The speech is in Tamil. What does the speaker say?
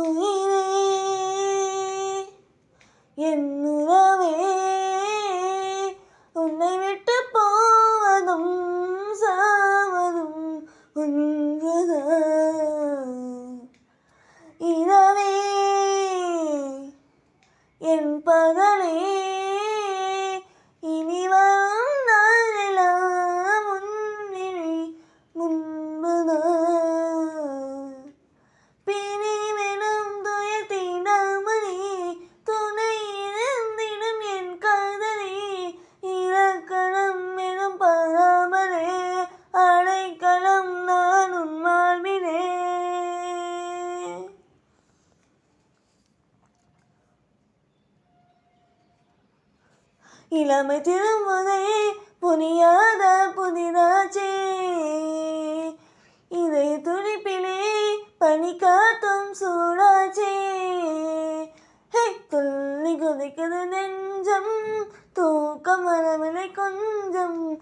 உயிரே என் உறவே உன்னை விட்டு போவதும் சாவதும் ஒன்றுதான். இரவே என் பகலே இனி வரும் நாளெல்லாம் உன்னிழி முன்புதான். பிரிவெனும் துயர் தீண்டாமலே துணை இருந்திடும் என் காதலே இலக்கணம் எனும் பாராமலே அடைக்கலம் நான் உன் வாழ்விலே. இளமை திரும்புதே புரியாத புதிதாச்சே இதை துடிப்பிலே பனி காத்தும் சூடாச்சே. துள்ளி குதிக்குது நெஞ்சம் தூக்கம் வரவில்லை கொஞ்சம்